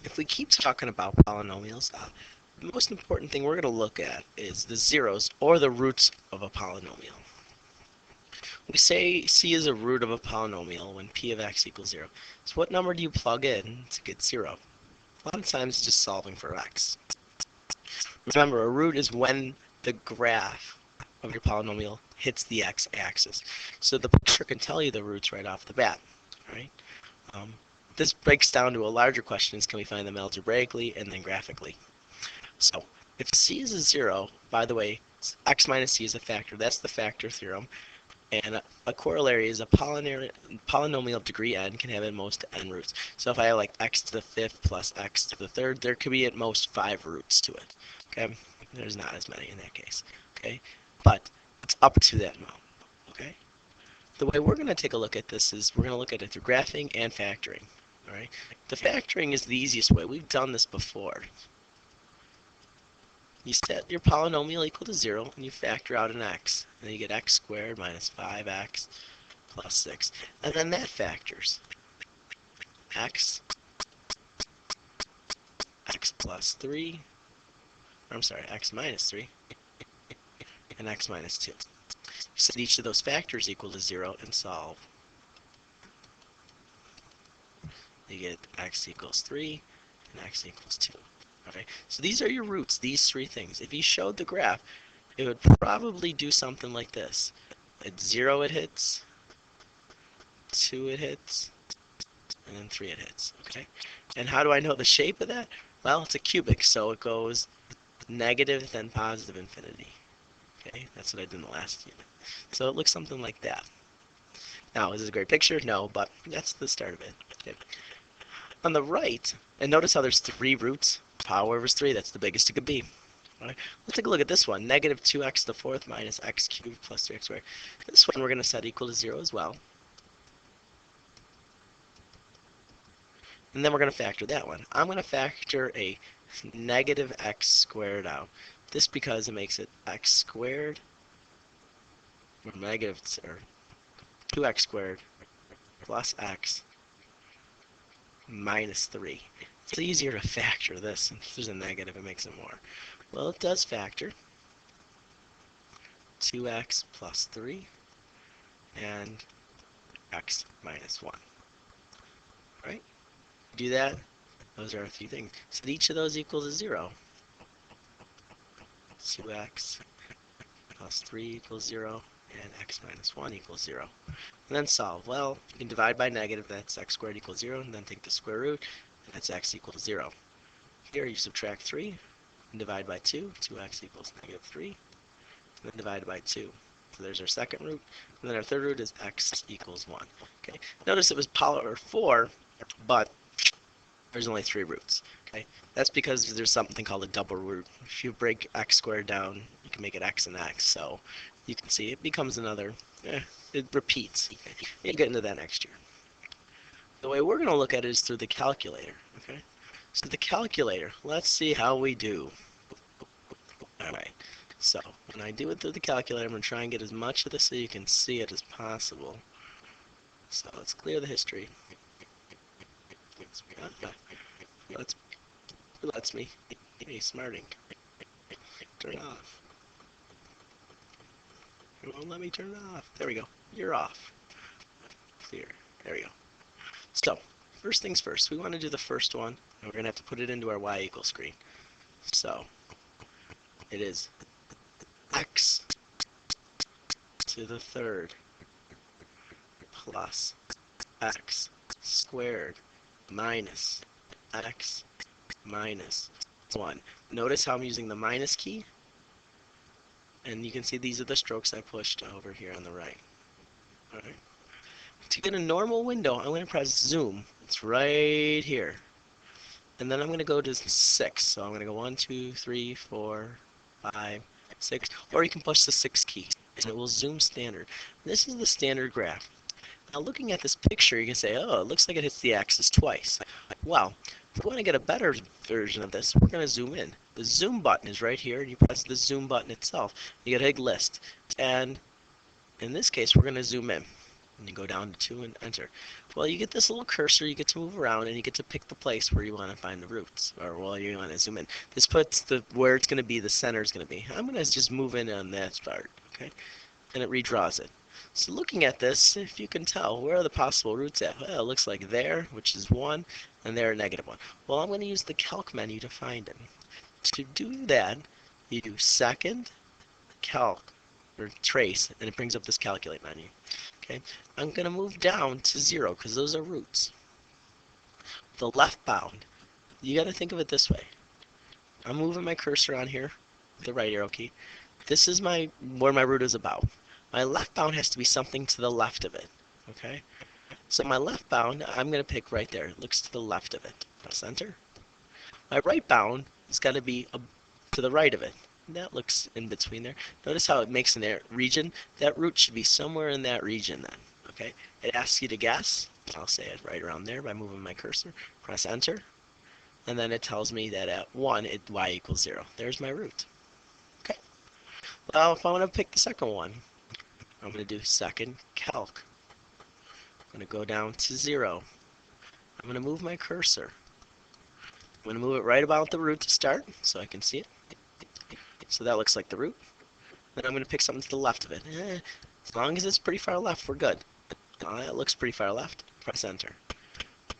if we keep talking about polynomials, the most important thing we're going to look at is the zeros or the roots of a polynomial. We say c is a root of a polynomial when p of x equals 0. So what number do you plug in to get 0? A lot of times it's just solving for x. Remember, a root is when the graph of your polynomial hits the x-axis. So the picture can tell you the roots right off the bat. Right? This breaks down to a larger question: is can we find them algebraically and then graphically? So if c is a 0, by the way, x minus c is a factor. That's the factor theorem. And a corollary is a polynomial of degree n can have at most n roots. So if I have like x to the 5th plus x to the 3rd, there could be at most 5 roots to it. Okay, there's not as many in that case. Okay, but it's up to that amount. Okay, the way we're going to take a look at this is we're going to look at it through graphing and factoring. All right, the factoring is the easiest way. We've done this before. You set your polynomial equal to 0 and you factor out an x. And then you get x squared minus 5x plus 6. And then that factors x plus 3, or I'm sorry, x minus 3, and x minus 2. You set each of those factors equal to 0 and solve. You get x equals 3 and x equals 2. Okay, so these are your roots, these three things. If you showed the graph, it would probably do something like this. At 0 it hits, 2 it hits, and then 3 it hits. Okay, and how do I know the shape of that? Well, it's a cubic, so it goes negative then positive infinity. Okay, that's what I did in the last unit. So it looks something like that. Now, is this a great picture? No, but that's the start of it. Okay. On the right, and notice how there's 3 roots. Power over 3, that's the biggest it could be. All right, let's take a look at this one. Negative 2x to the 4th minus x cubed plus 3x squared. This one we're going to set equal to 0 as well. And then we're going to factor that one. I'm going to factor a negative x squared out. This because it makes it x squared, or negative, or 2x squared plus x minus 3. It's easier to factor this. If there's a negative, it makes it more. Well, it does factor 2x plus 3 and x minus 1. Right? Do that. Those are a few things. So each of those equals a 0. 2x plus 3 equals 0, and x minus 1 equals 0. And then solve. Well, you can divide by negative, that's x squared equals 0, and then take the square root, and that's x equals 0. Here you subtract 3, and divide by 2, 2x equals negative 3, and then divide by 2. So there's our second root, and then our third root is x equals 1. Okay. Notice it was power 4, but there's only 3 roots. Okay, that's because there's something called a double root. If you break x squared down, you can make it x and x. So you can see it becomes another. It repeats. We'll get into that next year. The way we're going to look at it is through the calculator. Okay, so the calculator. Let's see how we do. All right. So when I do it through the calculator, I'm going to try and get as much of this so you can see it as possible. So let's clear the history. Lets me. Hey, smarting. Turn it off. It won't let me turn it off. There we go. You're off. Clear. There we go. So, first things first. We want to do the first one, and we're going to have to put it into our y equals screen. So, it is x to the 3rd plus x squared minus x minus 1. Notice how I'm using the minus key, and you can see these are the strokes I pushed over here on the right. All right. To get a normal window, I'm going to press zoom. It's right here. And then I'm going to go to 6. So I'm going to go 1, 2, 3, 4, 5, 6. Or you can push the 6 key, and it will zoom standard. This is the standard graph. Now looking at this picture, you can say, oh, it looks like it hits the axis twice. Well, if we want to get a better version of this, we're going to zoom in. The zoom button is right here, and you press the zoom button itself. You get a big list. And in this case, we're going to zoom in. And you go down to 2 and enter. Well, you get this little cursor, you get to move around, and you get to pick the place where you want to find the roots, or well, you want to zoom in. This puts where it's going to be, the center is going to be. I'm going to just move in on that part, okay? And it redraws it. So looking at this, if you can tell, where are the possible roots at? Well, it looks like there, which is 1, and there, -1. Well, I'm going to use the calc menu to find it. To do that, you do second, calc, or trace, and it brings up this calculate menu. Okay, I'm going to move down to 0 because those are roots. The left bound, you got to think of it this way. I'm moving my cursor on here, the right arrow key. This is where my root is about. My left bound has to be something to the left of it. Okay, so my left bound, I'm going to pick right there. It looks to the left of it. Press enter. My right bound has got to be to the right of it. That looks in between there. Notice how it makes an region. That root should be somewhere in that region then. Okay. It asks you to guess. I'll say it right around there by moving my cursor. Press enter. And then it tells me that at 1, y equals 0. There's my root. Okay. Well, if I want to pick the second one, I'm going to do second calc. I'm going to go down to 0. I'm going to move my cursor. I'm going to move it right about the root to start so I can see it. So that looks like the root. Then I'm going to pick something to the left of it. As long as it's pretty far left, we're good. It looks pretty far left. Press enter.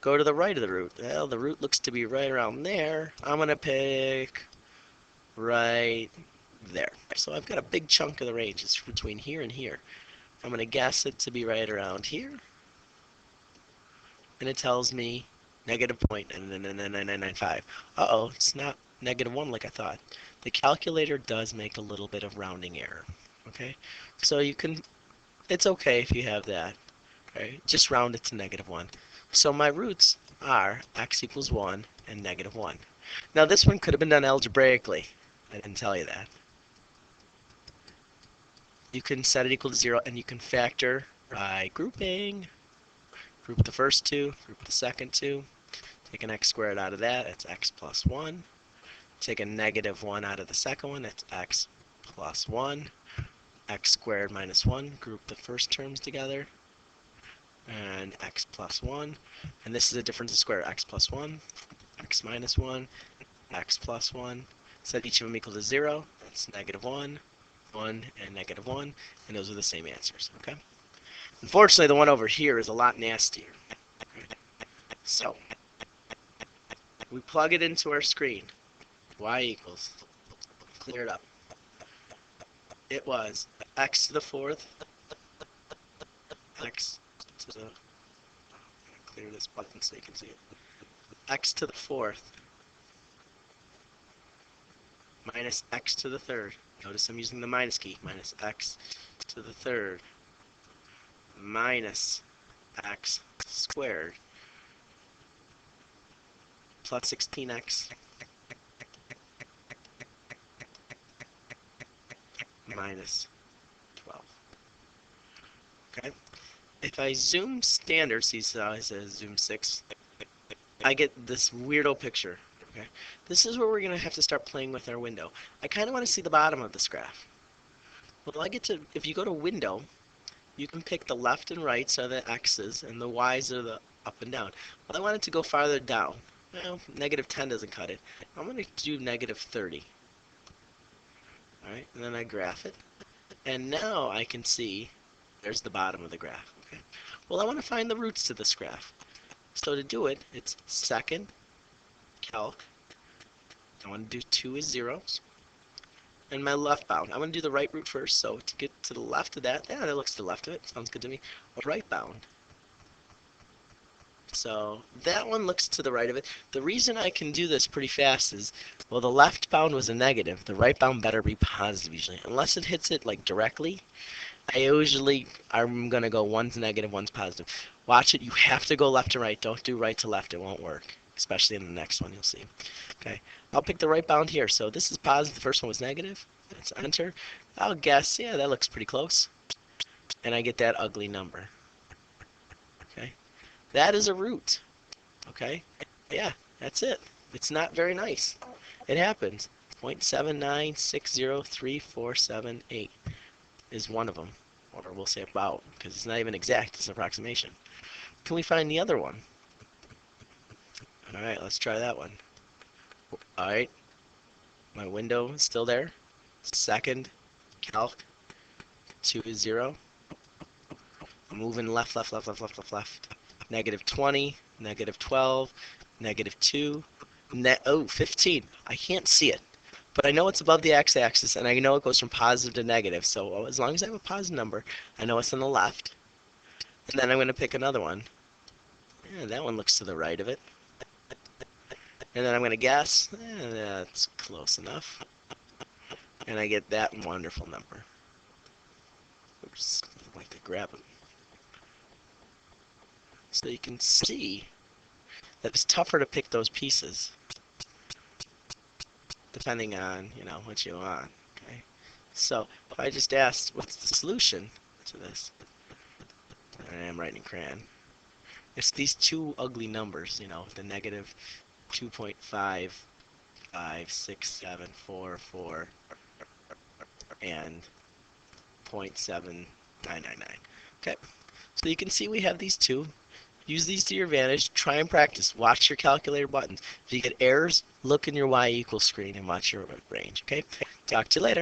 Go to the right of the root. Well, the root looks to be right around there. I'm going to pick right there. So I've got a big chunk of the range. It's between here and here. I'm going to guess it to be right around here. And it tells me -0.99995. Uh-oh, it's not -1 like I thought. The calculator does make a little bit of rounding error. Okay, so it's okay if you have that. Okay, just round it to -1. So my roots are x equals 1 and -1. Now this one could have been done algebraically. I didn't tell you that. You can set it equal to 0 and you can factor by grouping. Group the first two, group the second two. Take an x squared out of that, it's x plus 1. Take a -1 out of the second one, that's x plus 1. X squared minus 1, group the first terms together. And x plus 1. And this is a difference of square, x plus 1, x minus 1, x plus 1. Set each of them equal to 0. That's -1, 1, and -1. And those are the same answers, okay? Unfortunately, the one over here is a lot nastier. So, we plug it into our screen. Y equals, clear it up. It was x to the 4th, x to the, clear this button so you can see it, x to the 4th minus x to the 3rd. Notice I'm using the minus key, minus x to the 3rd minus x squared plus 16x minus 12. Okay. If I zoom standard, see how it says zoom 6, I get this weirdo picture. Okay. This is where we're going to have to start playing with our window. I kind of want to see the bottom of this graph. Well, if you go to window, you can pick the left and right, so the x's, and the y's are the up and down. But I want it to go farther down. Well, -10 doesn't cut it. I'm going to do -30. Alright, and then I graph it. And now I can see there's the bottom of the graph. Okay. Well, I want to find the roots to this graph. So to do it, it's second calc. I want to do 2 is zeros. And my left bound. I'm going to do the right root first. So to get to the left of that, yeah, that looks to the left of it. Sounds good to me. Right bound. So that one looks to the right of it. The reason I can do this pretty fast is, well, the left bound was a negative. The right bound better be positive usually. Unless it hits it like directly, I'm going to go one's negative, one's positive. Watch it. You have to go left to right. Don't do right to left. It won't work. Especially in the next one, you'll see. Okay. I'll pick the right bound here. So this is positive. The first one was negative. Let's enter. I'll guess, yeah, that looks pretty close. And I get that ugly number. Okay. That is a root. Okay. Yeah, that's it. It's not very nice. It happens. 0.7960347 is one of them. or we'll say about, because it's not even exact, it's an approximation. Can we find the other one? All right, let's try that one. All right, my window is still there. Second calc, 2 is 0. I'm moving left, left, left, left, left, left, left. Negative 20, negative 12, negative 2, 15. I can't see it, but I know it's above the x-axis, and I know it goes from positive to negative. So as long as I have a positive number, I know it's on the left. And then I'm going to pick another one. Yeah, that one looks to the right of it. And then I'm going to guess. That's close enough. And I get that wonderful number. Oops, I'd like to grab it. So you can see that it's tougher to pick those pieces depending on, what you want. Okay. So if I just asked what's the solution to this, I am writing crayon. It's these two ugly numbers, the negative 2.556744 and 0.7999. Okay. So you can see we have these two. Use these to your advantage. Try and practice. Watch your calculator buttons. If you get errors, look in your y equals screen and watch your range. Okay? Talk to you later.